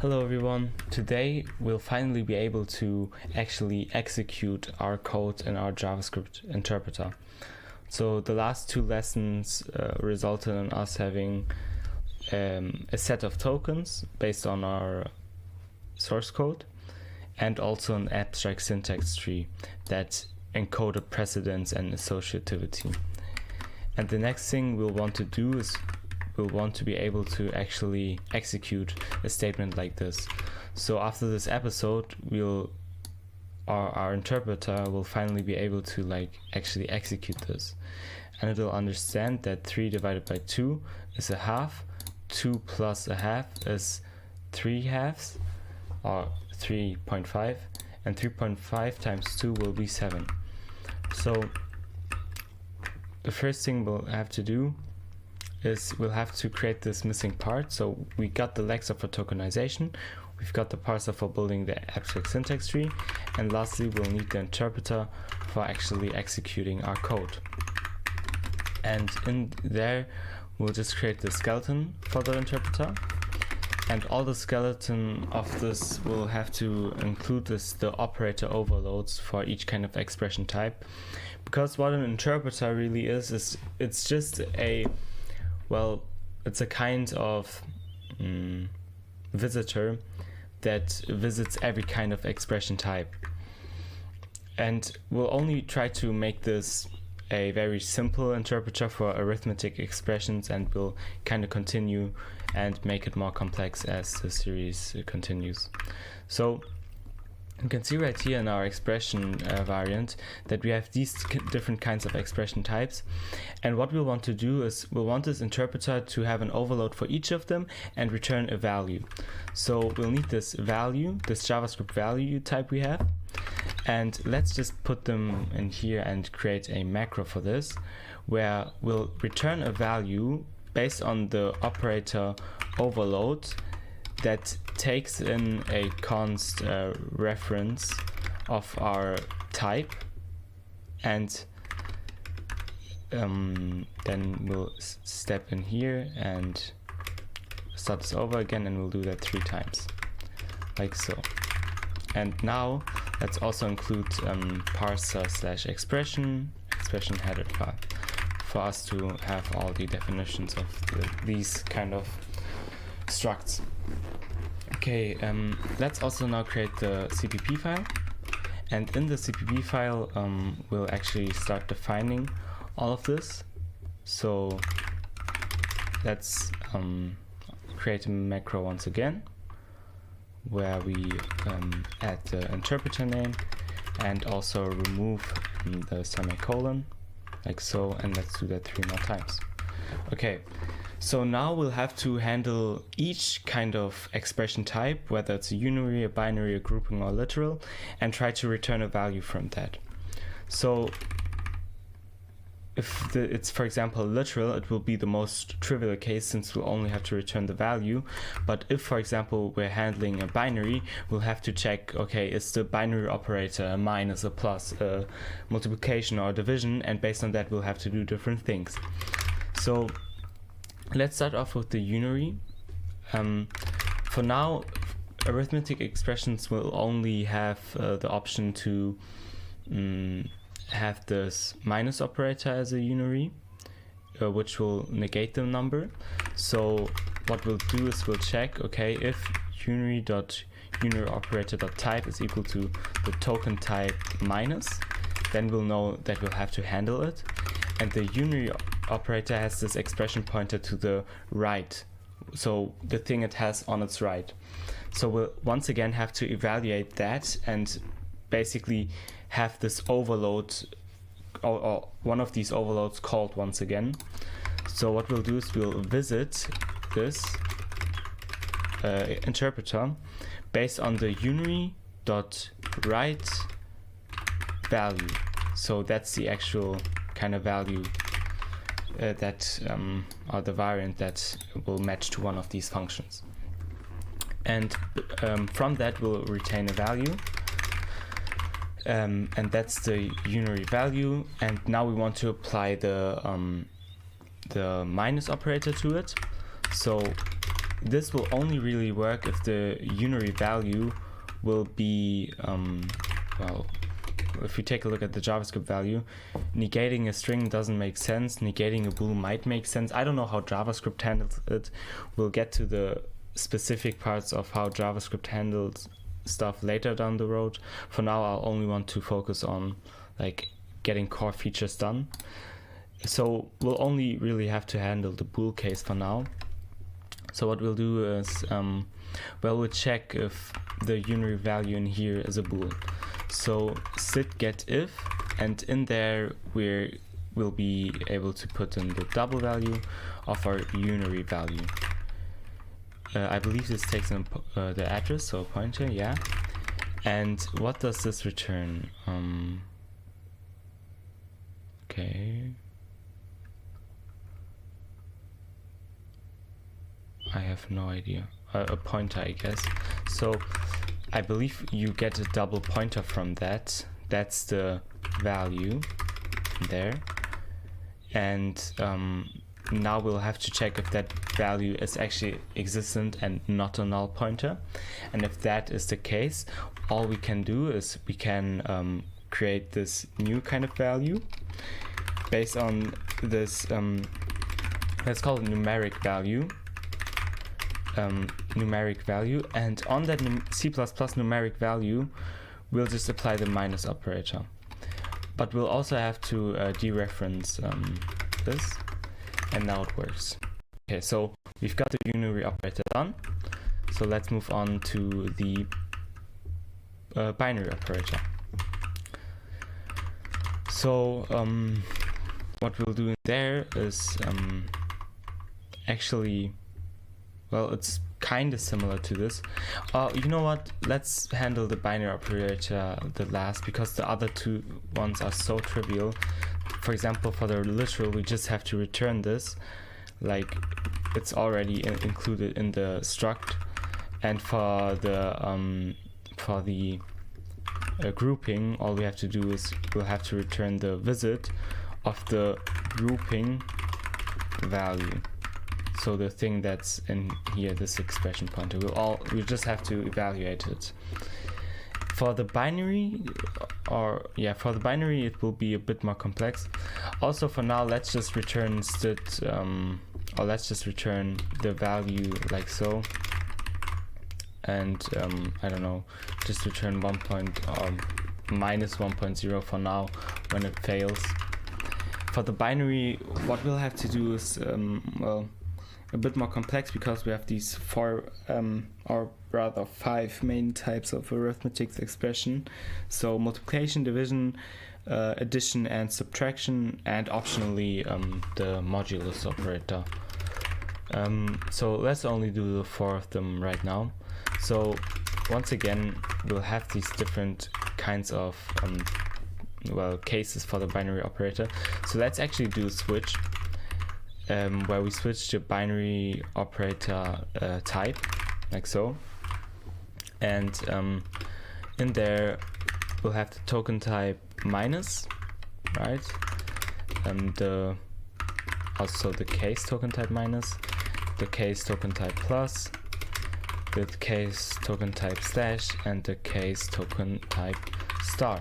Hello everyone. Today we'll finally be able to actually execute our code in our JavaScript interpreter. So the last two lessons resulted in us having a set of tokens based on our source code and also an abstract syntax tree that encoded precedence and associativity. And the next thing we'll want to do is we'll want to be able to actually execute a statement like this. So after this episode, our interpreter will finally be able to actually execute this, and it will understand that 3 divided by 2 is a half, 2 plus a half is 3 halves, or 3.5, and 3.5 times 2 will be 7. So the first thing we'll have to do is we'll have to create this missing part. So we got the legs for tokenization, we've got the parser for building the abstract syntax tree, and lastly we'll need the interpreter for actually executing our code. And in there we'll just create the skeleton for the interpreter, and all the skeleton of this will have to include the operator overloads for each kind of expression type, because what an interpreter really is it's just it's a kind of visitor that visits every kind of expression type. And we'll only try to make this a very simple interpreter for arithmetic expressions, and we'll kind of continue and make it more complex as the series continues. So you can see right here in our expression variant that we have these different kinds of expression types, and what we'll want to do is we'll want this interpreter to have an overload for each of them and return a value. So we'll need this value, this JavaScript value type we have, and let's just put them in here and create a macro for this, where we'll return a value based on the operator overload that takes in a const reference of our type, and then we'll step in here and start this over again, and we'll do that 3 times, like so. And now let's also include parser / expression header file for us to have all the definitions of these kind of structs. Okay, let's also now create the CPP file, and in the CPP file we'll actually start defining all of this. So let's create a macro once again where we add the interpreter name and also remove the semicolon, like so, and let's do that 3 more times. Okay, so now we'll have to handle each kind of expression type, whether it's a unary, a binary, a grouping, or literal, and try to return a value from that. So if it's, for example, literal, it will be the most trivial case since we'll only have to return the value. But if, for example, we're handling a binary, we'll have to check, okay, is the binary operator a minus, a plus, a multiplication, or a division, and based on that we'll have to do different things. So let's start off with the unary. For now, arithmetic expressions will only have the option to have this minus operator as a unary, which will negate the number. So what we'll do is we'll check, okay, if unary.operator.type is equal to the token type minus, then we'll know that we'll have to handle it. And the unary operator has this expression pointer to the right, so the thing it has on its right. So we'll once again have to evaluate that and basically have this overload or one of these overloads called once again. So what we'll do is we'll visit this interpreter based on the unary.write value. So that's the actual kind of value that or the variant that will match to one of these functions. And from that we'll retain a value, and that's the unary value. And now we want to apply the minus operator to it. So this will only really work if the unary value will be, well, if we take a look at the JavaScript value, negating a string doesn't make sense, negating a bool might make sense. I don't know how JavaScript handles it. We'll get to the specific parts of how JavaScript handles stuff later down the road. For now, I'll only want to focus on like getting core features done. So we'll only really have to handle the bool case for now. So what we'll do is, well, we'll check if the unary value in here is a bool. So sit get if, and in there we'll be able to put in the double value of our unary value. I believe this takes in the address, so a pointer, yeah. And what does this return? Okay. I have no idea. A pointer, I guess. So I believe you get a double pointer from that. That's the value there. And now we'll have to check if that value is actually existent and not a null pointer. And if that is the case, all we can do is we can create this new kind of value based on this, let's call it numeric value. And on that C++ numeric value, we'll just apply the minus operator. But we'll also have to dereference this, and now it works. Okay, so we've got the unary operator done. So let's move on to the binary operator. So what we'll do there is actually, well, it's kind of similar to this. You know what? Let's handle the binary operator the last, because the other two ones are so trivial. For example, for the literal, we just have to return this, like it's already included in the struct. And for the grouping, all we have to do is we'll have to return the visit of the grouping value. So the thing that's in here, this expression pointer, we just have to evaluate it. For the binary, it will be a bit more complex. Also, for now, let's just return or let's just return the value like so. And I don't know, just return minus 1.0 for now when it fails. For the binary, what we'll have to do is, well, a bit more complex, because we have these five main types of arithmetic expression. So multiplication, division, addition and subtraction, and optionally the modulus operator. So let's only do the 4 of them right now. So once again, we'll have these different kinds of cases for the binary operator. So let's actually do a switch, where we switch to binary operator type, like so. And in there, we'll have the token type minus, right? And also the case token type minus, the case token type plus, the case token type slash, and the case token type star.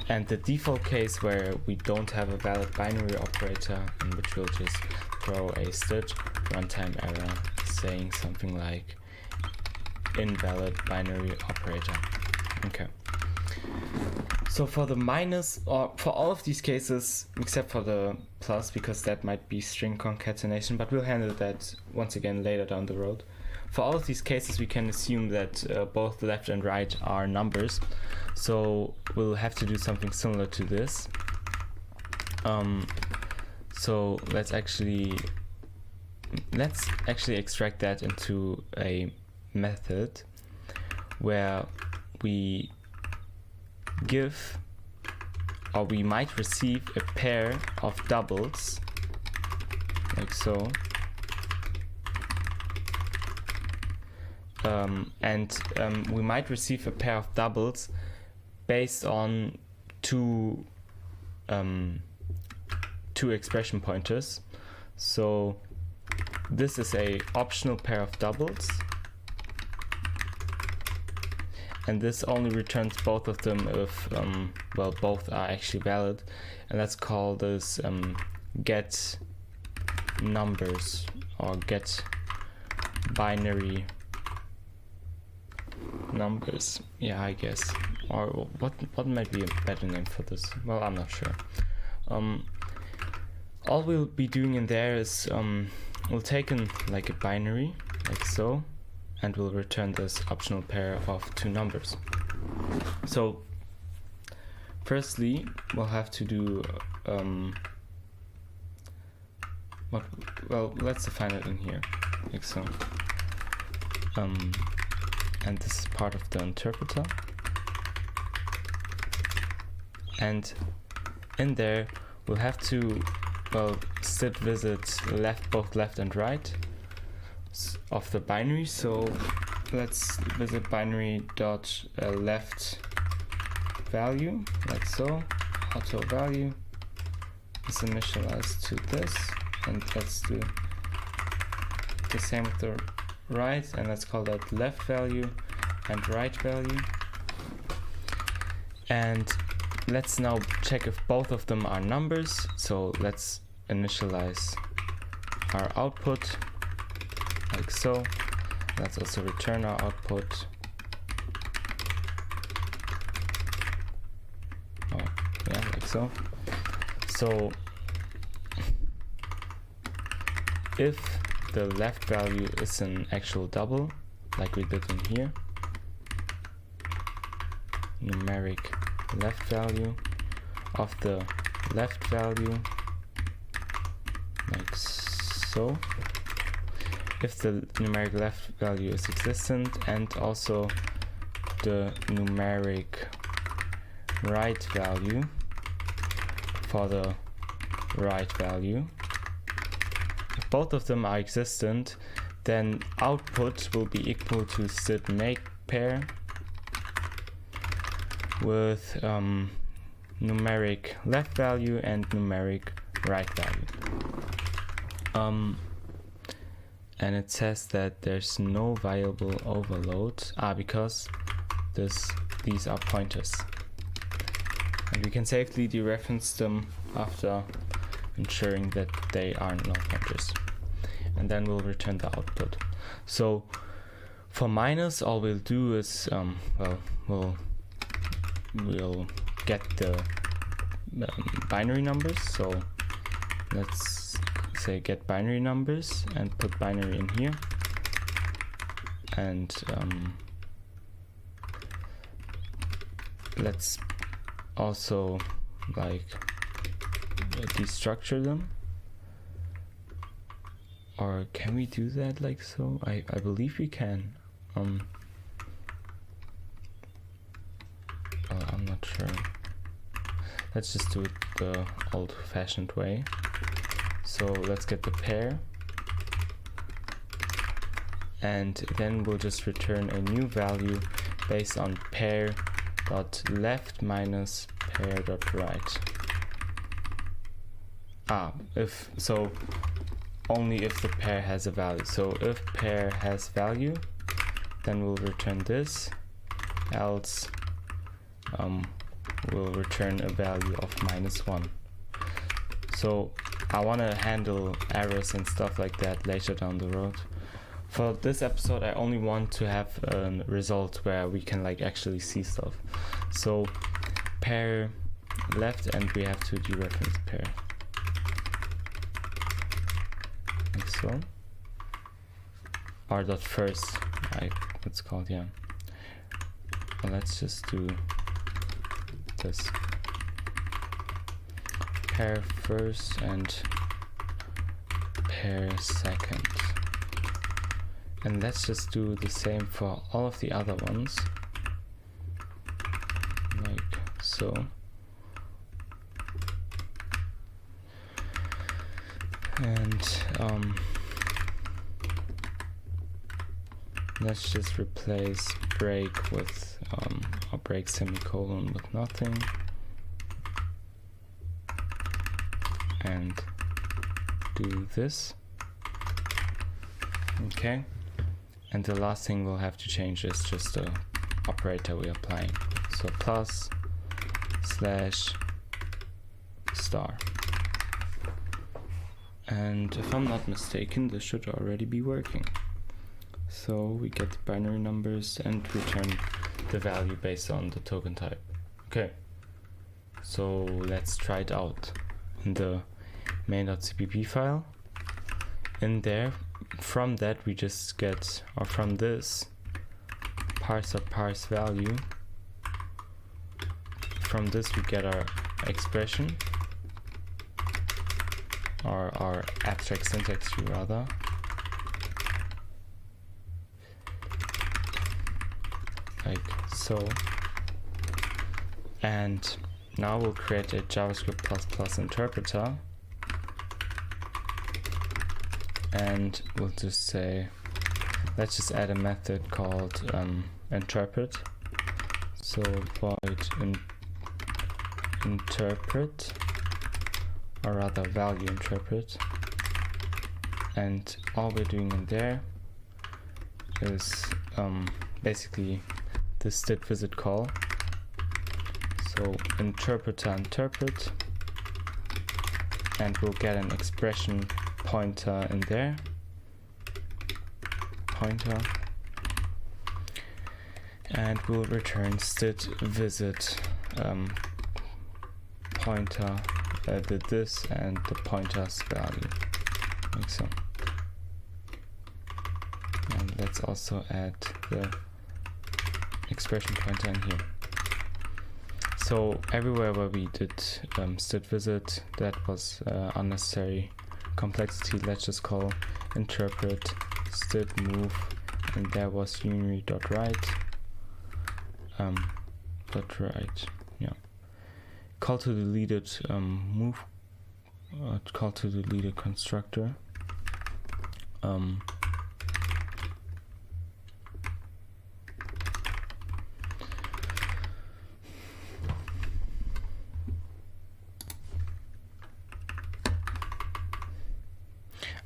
And the default case where we don't have a valid binary operator, in which we'll just throw a std runtime error saying something like invalid binary operator. Okay. So for the minus, or for all of these cases except for the plus, because that might be string concatenation, but we'll handle that once again later down the road. For all of these cases, we can assume that both left and right are numbers. So we'll have to do something similar to this. So let's actually extract that into a method where we give, or we might receive, a pair of doubles, like so. We might receive a pair of doubles based on two expression pointers. So this is a optional pair of doubles, and this only returns both of them if well, both are actually valid, and that's called this get numbers or get binary numbers. Yeah, I guess. Or what might be a better name for this? Well, I'm not sure. All we'll be doing in there is we'll take in like a binary, like so, and we'll return this optional pair of two numbers. So firstly, we'll have to do well, let's define it in here, like so. And this is part of the interpreter. And in there, we'll have to, well, sit visit both left and right of the binary. So let's visit binary dot left value, like so. Auto value is initialized to this, and let's do the same with the right, and let's call that left value and right value. And let's now check if both of them are numbers. So let's initialize our output like so. Let's also return our output. Oh, yeah, like so. So if the left value is an actual double, like we did in here, numeric left value of the left value, like so. If the numeric left value is existent, and also the numeric right value for the right value. If both of them are existent, then output will be equal to sit make pair with numeric left value and numeric right value. And it says that there's no variable overload because these are pointers. And we can safely dereference them after ensuring that they are no pointers. And then we'll return the output. So for minus, all we'll do is, well, we'll get the binary numbers. So let's say get binary numbers and put binary in here. And let's also like destructure them. Or can we do that like so? I believe we can. Well, I'm not sure. Let's just do it the old-fashioned way. So let's get the pair, and then we'll just return a new value based on pair dot left minus pair dot right. If so, only if the pair has a value. So if pair has value, then we'll return this, else we'll return a value of -1. So I want to handle errors and stuff like that later down the road. For this episode, I only want to have a result where we can like actually see stuff. So pair left, and we have to dereference pair. Like so. Or dot first, it's called, yeah. Well, let's just do this. Pair first and pair second. And let's just do the same for all of the other ones. Like so. And let's just replace break with or break semicolon with nothing. And do this. Okay, and the last thing we'll have to change is just the operator we're applying. So plus slash star. And if I'm not mistaken, this should already be working. So we get the binary numbers and return the value based on the token type. Okay, so let's try it out. In the main.cpp file, in there, from that we just get, or from this parse value, from this we get our expression, or our abstract syntax tree rather. Like so. And now we'll create a JavaScript++ interpreter, and we'll just say, let's just add a method called interpret. So void interpret, or rather value interpret, and all we're doing in there is basically this did visit call. So interpreter interpret, and we'll get an expression pointer in there, pointer, and we'll return std visit pointer this and the pointer's value, like so. And let's also add the expression pointer in here. So everywhere where we did std visit, that was unnecessary complexity. Let's just call interpret std move, and there was unary.write .write, yeah. Call to deleted move, call to deleted constructor.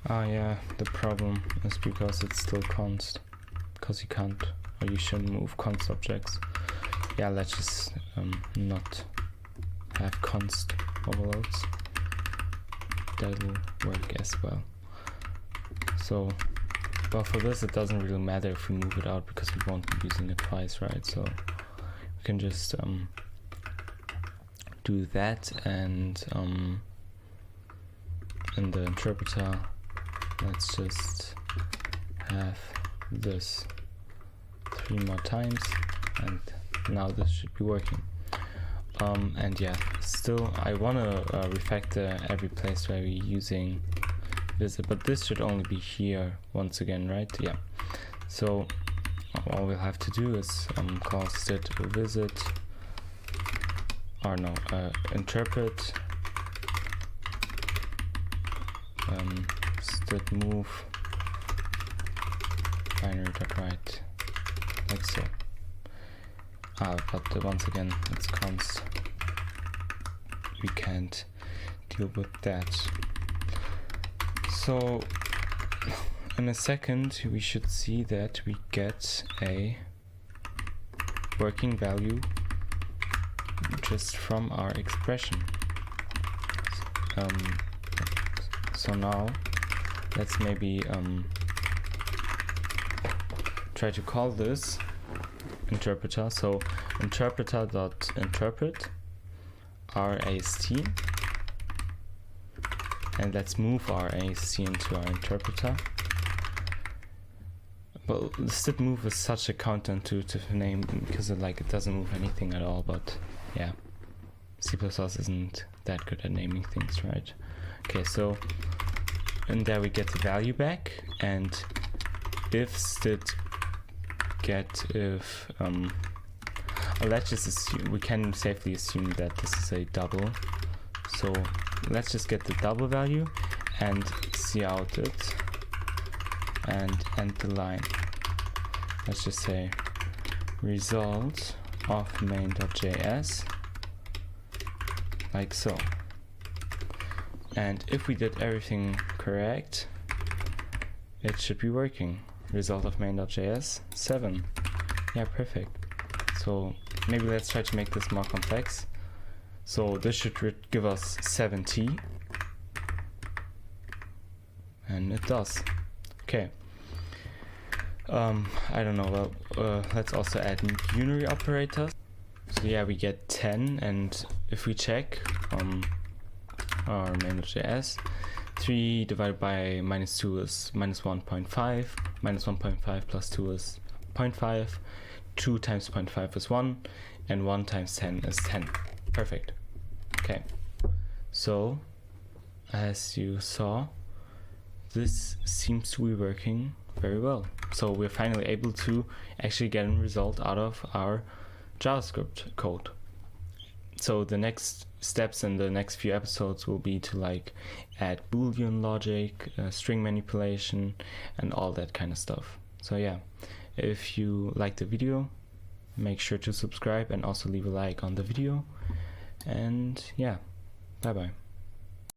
Yeah, the problem is because it's still const, because you can't, or you shouldn't move const objects. Yeah, let's just not have const overloads. That will work as well. So, well, for this it doesn't really matter if we move it out because we won't be using it twice, right? So we can just do that, and in the interpreter, let's just have this 3 more times, and now this should be working. And yeah, still I want to refactor every place where we're using visit, but this should only be here once again, right? Yeah. So all we'll have to do is call std visit, or no, interpret std move binary.write, like so. But once again, it's const. We can't deal with that. So in a second, we should see that we get a working value just from our expression. So now let's maybe try to call this interpreter. So interpreter.interpret rast, and let's move our ast into our interpreter. Well, the std move is such a counterintuitive name because it doesn't move anything at all, but yeah, C++ isn't that good at naming things, right? Okay, so in there we get the value back, and if std get if let's just assume, we can safely assume that this is a double, so let's just get the double value and cout it and end the line. Let's just say result of main.js, like so. And if we did everything correct, it should be working. Result of main.js 7. Yeah, perfect. So maybe let's try to make this more complex. So this should give us 7t, and it does. Okay. I don't know. Well, let's also add unary operators. So yeah, we get 10, and if we check our main.js, 3 divided by -2 is -1.5, -1.5 plus 2 is 0.5, 2 times 0.5 is 1, and 1 times 10 is 10. Perfect. Okay, so as you saw, this seems to be working very well. So we're finally able to actually get a result out of our JavaScript code. So the next steps in the next few episodes will be to like add Boolean logic, string manipulation, and all that kind of stuff. So yeah, if you like the video, make sure to subscribe and also leave a like on the video. And yeah, bye bye.